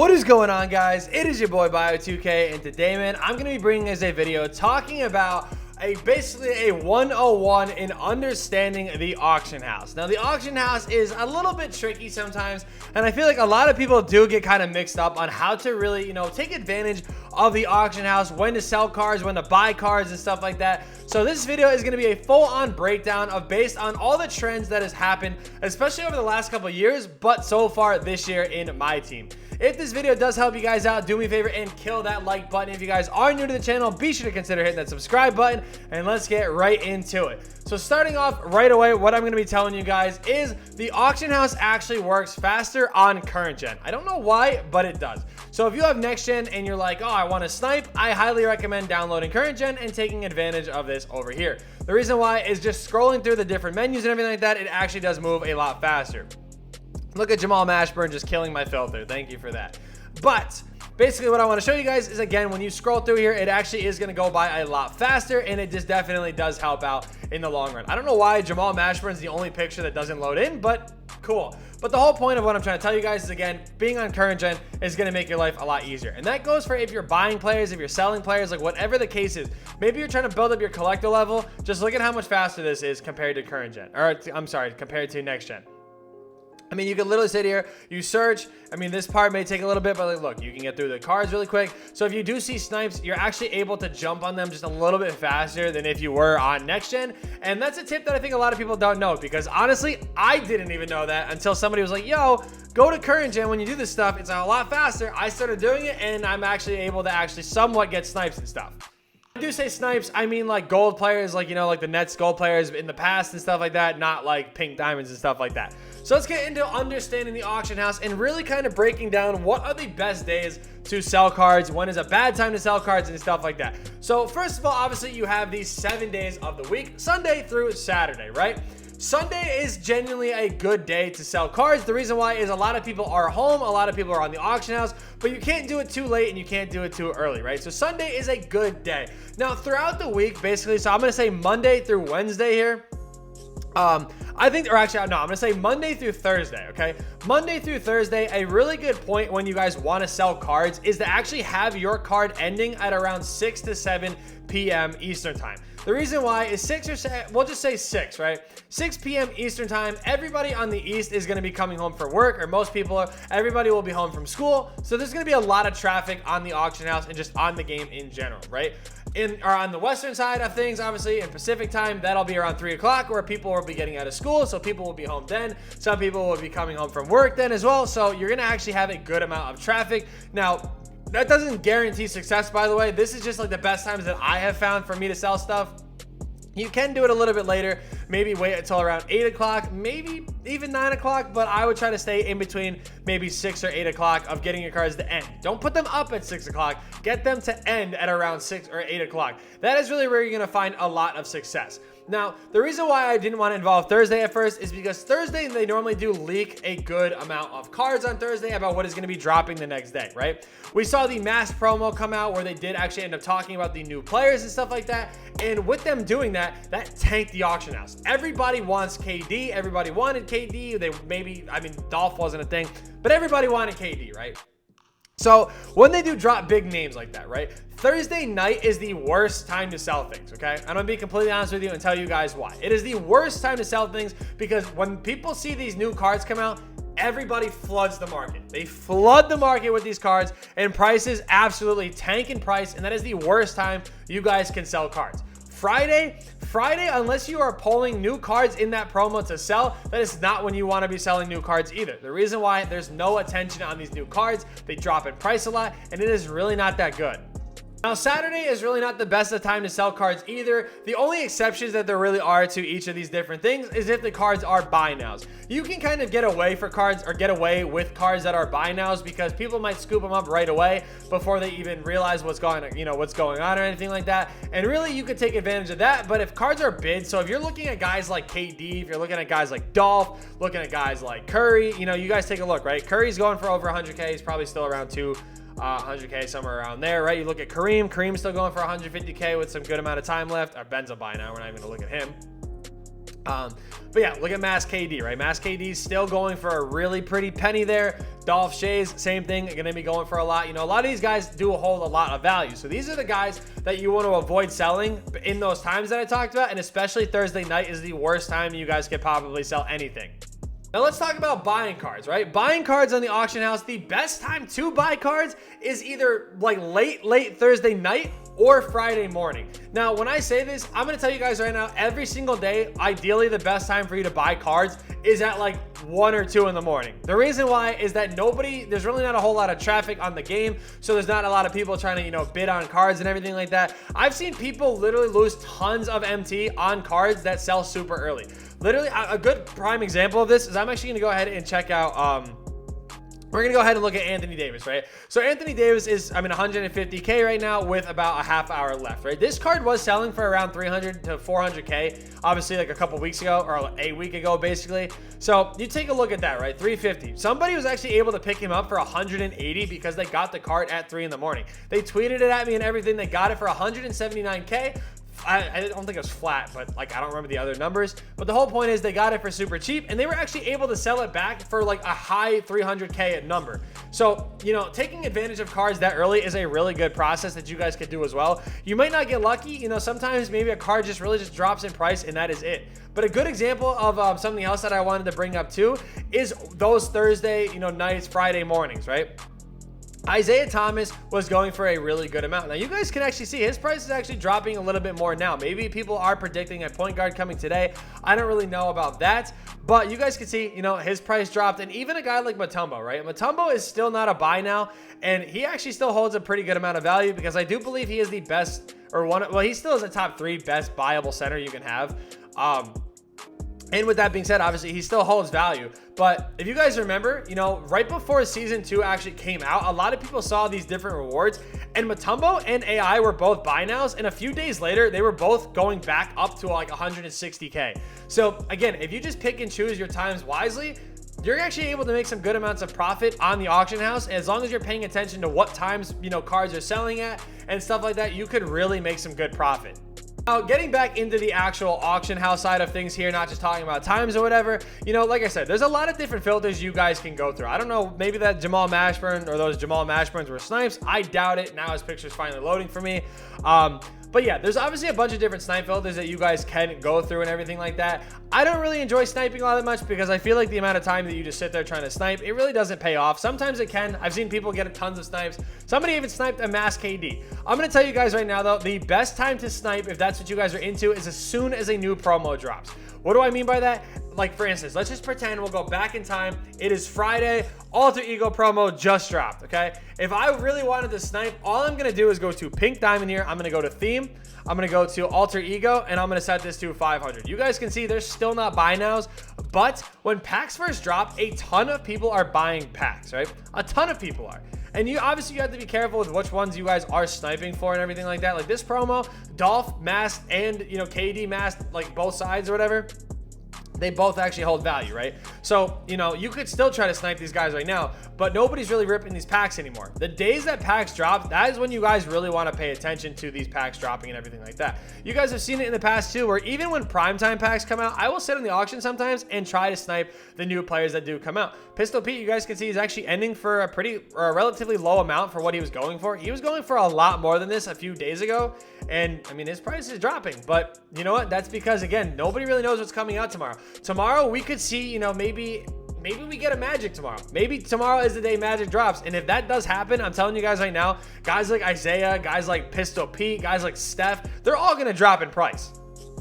What is going on, guys? It is your boy Bio2k, and today, man, I'm gonna be bringing us a video talking about basically a 101 in understanding the auction house. Now, the auction house is a little bit tricky sometimes, and I feel like a lot of people do get kind of mixed up on how to really, take advantage of the auction house, when to sell cards, when to buy cards, and stuff like that. So this video is going to be a full-on breakdown of based on all the trends that has happened, especially over the last couple of years, but so far this year in my team. If this video does help you guys out, do me a favor and kill that like button. If you guys are new to the channel, be sure to consider hitting that subscribe button, and let's get right into it. So starting off right away, what I'm going to be telling you guys is the auction house actually works faster on current gen. I don't know why, but it does. So if you have next gen and you're like, oh, I want to snipe, I highly recommend downloading current gen and taking advantage of this over here. The reason why is just scrolling through the different menus and everything like that, it actually does move a lot faster. Look at Jamal Mashburn just killing my filter. Thank you for that. But basically what I want to show you guys is, again, when you scroll through here, it actually is going to go by a lot faster, and it just definitely does help out in the long run. I don't know why Jamal Mashburn's the only picture that doesn't load in, but cool. But the whole point of what I'm trying to tell you guys is, again, being on current gen is going to make your life a lot easier. And that goes for if you're buying players, if you're selling players, like whatever the case is. Maybe you're trying to build up your collector level. Just look at how much faster this is compared to current gen. Or, I'm sorry, compared to next gen. I mean, you can literally sit here, you search. I mean, this part may take a little bit, but like, look, you can get through the cards really quick. So if you do see snipes, you're actually able to jump on them just a little bit faster than if you were on next gen. And that's a tip that I think a lot of people don't know, because honestly, I didn't even know that until somebody was like, yo, go to current gen when you do this stuff. It's a lot faster. I started doing it, and I'm actually able to actually somewhat get snipes and stuff. I do say snipes, I mean like gold players, like, like the Nets gold players in the past and stuff like that, not like pink diamonds and stuff like that. So let's get into understanding the auction house and really kind of breaking down what are the best days to sell cards, when is a bad time to sell cards, and stuff like that. So first of all, obviously you have these 7 days of the week, Sunday through Saturday, right? Sunday is genuinely a good day to sell cards. The reason why is a lot of people are home, a lot of people are on the auction house, but you can't do it too late and you can't do it too early, right? So Sunday is a good day. Now throughout the week, basically, so I'm going to say Monday through Wednesday here. I think, or actually, no, I'm going to say Monday through Thursday, okay? Monday through Thursday, a really good point when you guys want to sell cards is to actually have your card ending at around 6 to 7 p.m. Eastern time. The reason why is 6 or 7, we'll just say 6, right? 6 p.m. Eastern time, everybody on the East is going to be coming home from work, or most people are, everybody will be home from school. So there's going to be a lot of traffic on the auction house and just on the game in general, right? Or on the western side of things, obviously in Pacific time, that'll be around 3 o'clock, where people will be getting out of school, so people will be home then. Some people will be coming home from work then as well, so you're gonna actually have a good amount of traffic. Now, that doesn't guarantee success, by the way. This is just like the best times that I have found for me to sell stuff. You can do it a little bit later, maybe wait until around 8 o'clock, maybe even 9 o'clock, but I would try to stay in between maybe 6 or 8 o'clock of getting your cards to end. Don't put them up at 6 o'clock, get them to end at around 6 or 8 o'clock. That is really where you're going to find a lot of success. Now, the reason why I didn't want to involve Thursday at first is because Thursday, they normally do leak a good amount of cards on Thursday about what is going to be dropping the next day, right? We saw the mass promo come out where they did actually end up talking about the new players and stuff like that. And with them doing that, that tanked the auction house. Everybody wants KD. Everybody wanted KD. Dolph wasn't a thing, but everybody wanted KD, right? So when they do drop big names like that, right? Thursday night is the worst time to sell things, okay? I'm gonna be completely honest with you and tell you guys why. It is the worst time to sell things because when people see these new cards come out, everybody floods the market. They flood the market with these cards, and prices absolutely tank in price, and that is the worst time you guys can sell cards. Friday, unless you are pulling new cards in that promo to sell, that is not when you want to be selling new cards either. The reason why, there's no attention on these new cards, they drop in price a lot, and it is really not that good. Now, Saturday is really not the best of time to sell cards either. The only exceptions that there really are to each of these different things is if the cards are buy nows. You can kind of get away for cards or get away with cards that are buy nows because people might scoop them up right away before they even realize what's going on or anything like that. And really, you could take advantage of that. But if cards are bid, so if you're looking at guys like KD, if you're looking at guys like Dolph, looking at guys like Curry, you guys take a look, right? Curry's going for over 100K. He's probably still around 100K, somewhere around there, right? You look at Kareem's still going for 150K with some good amount of time left. Or Ben's a buy now. We're not even gonna look at him. But yeah, look at Mass KD, right? Mass KD still going for a really pretty penny there. Dolph Shays, same thing, going to be going for a lot. You know, a lot of these guys do hold a lot of value. So these are the guys that you want to avoid selling in those times that I talked about. And especially Thursday night is the worst time you guys could probably sell anything. Now let's talk about buying cards, right? Buying cards on the auction house, the best time to buy cards is either like late Thursday night or Friday morning. Now, when I say this, I'm gonna tell you guys right now, every single day, ideally the best time for you to buy cards is at like 1 or 2 in the morning. The reason why is that there's really not a whole lot of traffic on the game, so there's not a lot of people trying to, you know, bid on cards and everything like that. I've seen people literally lose tons of MT on cards that sell super early. Literally, a good prime example of this is I'm actually gonna go ahead and check out, we're going to go ahead and look at Anthony Davis, right? So Anthony Davis is, 150K right now with about a half hour left, right? This card was selling for around 300 to 400K, obviously like a couple weeks ago or a week ago, basically. So you take a look at that, right? 350. Somebody was actually able to pick him up for 180 because they got the card at 3 in the morning. They tweeted it at me and everything. They got it for 179K. I don't think it was flat, but like I don't remember the other numbers. But the whole point is they got it for super cheap, and they were actually able to sell it back for like a high 300K number. So, you know, taking advantage of cards that early is a really good process that you guys could do as well. You might not get lucky. You know, sometimes maybe a card just really drops in price, and that is it. But a good example of something else that I wanted to bring up too is those Thursday, you know, nights, Friday mornings, right? Isaiah Thomas was going for a really good amount. Now, you guys can actually see his price is actually dropping a little bit more now. Maybe people are predicting a point guard coming today. I don't really know about that, but you guys can see, you know, his price dropped. And even a guy like Mutombo, right? Mutombo is still not a buy now, and he actually still holds a pretty good amount of value because I do believe he is the best he still is a top 3 best buyable center you can have. And with that being said, obviously, he still holds value. But if you guys remember, you know, right before Season 2 actually came out, a lot of people saw these different rewards. And Mutombo and AI were both buy nows. And a few days later, they were both going back up to like 160K. So, again, if you just pick and choose your times wisely, you're actually able to make some good amounts of profit on the auction house. As long as you're paying attention to what times, you know, cards are selling at and stuff like that, you could really make some good profit. Now, getting back into the actual auction house side of things here, not just talking about times or whatever, you know, like I said, there's a lot of different filters you guys can go through. I don't know, maybe that Jamal Mashburn or those Jamal Mashburns were snipes. I doubt it. Now his picture's finally loading for me. But yeah, there's obviously a bunch of different snipe filters that you guys can go through and everything like that. I don't really enjoy sniping all that much because I feel like the amount of time that you just sit there trying to snipe, it really doesn't pay off. Sometimes it can. I've seen people get tons of snipes. Somebody even sniped a Mass KD. I'm going to tell you guys right now, though, the best time to snipe, if that's what you guys are into, is as soon as a new promo drops. What do I mean by that? Like, for instance, let's just pretend we'll go back in time. It is Friday. Alter Ego promo just dropped, okay? If I really wanted to snipe, all I'm going to do is go to Pink Diamond here. I'm going to go to Theme. I'm going to go to Alter Ego, and I'm going to set this to 500. You guys can see there's still not buy nows, but when packs first drop, a ton of people are buying packs, right? A ton of people are. And you obviously you have to be careful with which ones you guys are sniping for and everything like that. Like this promo, Dolph masked and, you know, KD masked, like both sides or whatever. They both actually hold value, right? So, you know, you could still try to snipe these guys right now, but nobody's really ripping these packs anymore. The days that packs drop, that is when you guys really want to pay attention to these packs dropping and everything like that. You guys have seen it in the past too, where even when primetime packs come out, I will sit in the auction sometimes and try to snipe the new players that do come out. Pistol Pete, you guys can see, he's actually ending for a relatively low amount for what he was going for. He was going for a lot more than this a few days ago. And I mean, his price is dropping, but you know what? That's because, again, nobody really knows what's coming out tomorrow. Tomorrow we could see, you know, maybe we get a Magic tomorrow. Maybe tomorrow is the day Magic drops. And if that does happen, I'm telling you guys right now, guys like Isaiah, guys like Pistol Pete, guys like Steph, they're all going to drop in price.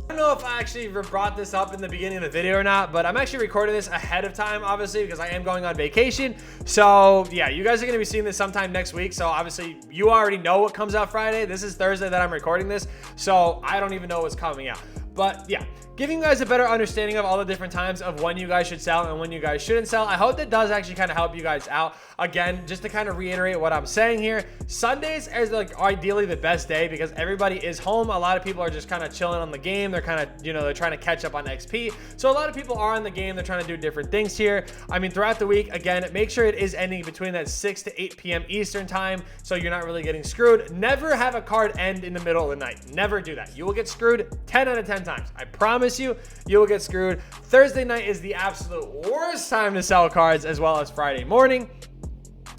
I don't know if I actually brought this up in the beginning of the video or not, but I'm actually recording this ahead of time, obviously, because I am going on vacation. So yeah, you guys are going to be seeing this sometime next week. So obviously you already know what comes out Friday. This is Thursday that I'm recording this. So I don't even know what's coming out. But yeah, giving you guys a better understanding of all the different times of when you guys should sell and when you guys shouldn't sell. I hope that does actually kind of help you guys out. Again, just to kind of reiterate what I'm saying here, Sundays is like ideally the best day because everybody is home. A lot of people are just kind of chilling on the game. They're kind of, you know, they're trying to catch up on XP. So a lot of people are in the game. They're trying to do different things here. I mean, throughout the week, again, make sure it is ending between that 6 to 8 p.m. Eastern time so you're not really getting screwed. Never have a card end in the middle of the night. Never do that. You will get screwed 10 out of 10 times. I promise promise you, you will get screwed. Thursday night is the absolute worst time to sell cards, as well as Friday morning.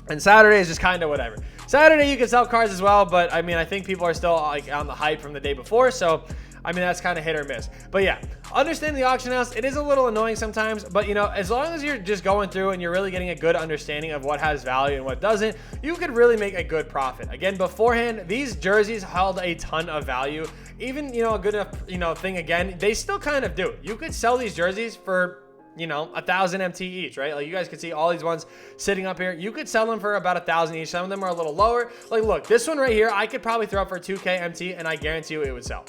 And Saturday is just kind of whatever. Saturday you can sell cards as well, but I mean, I think people are still like on the hype from the day before, so I mean, that's kind of hit or miss. But yeah, understand the auction house. It is a little annoying sometimes, but you know, as long as you're just going through and you're really getting a good understanding of what has value and what doesn't, you could really make a good profit. Again, beforehand, these jerseys held a ton of value. Even, you know, a good enough, you know, thing again, they still kind of do. You could sell these jerseys for, you know, 1,000 MT each, right? Like you guys can see all these ones sitting up here. You could sell them for about 1,000 each. Some of them are a little lower. Like, look, this one right here, I could probably throw up for 2K MT, and I guarantee you it would sell.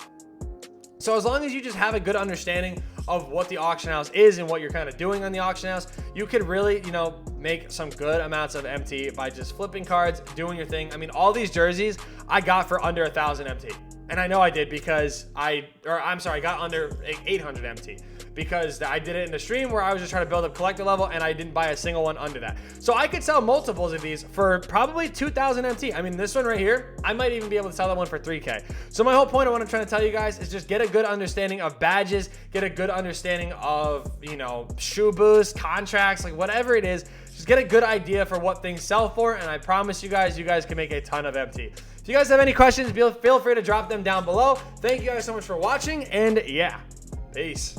So as long as you just have a good understanding of what the auction house is and what you're kind of doing on the auction house, you could really, you know, make some good amounts of MT by just flipping cards, doing your thing. I mean, all these jerseys I got for under 1,000 MT. And I know I did because I got under 800 MT because I did it in the stream where I was just trying to build up collector level, and I didn't buy a single one under that. So I could sell multiples of these for probably 2,000 MT. I mean, this one right here, I might even be able to sell that one for 3K. So my whole point of what I'm trying to tell you guys is just get a good understanding of badges, get a good understanding of, you know, shoe boosts, contracts, like whatever it is. Just get a good idea for what things sell for, and I promise you guys can make a ton of MT. If you guys have any questions, feel free to drop them down below. Thank you guys so much for watching, and yeah, peace.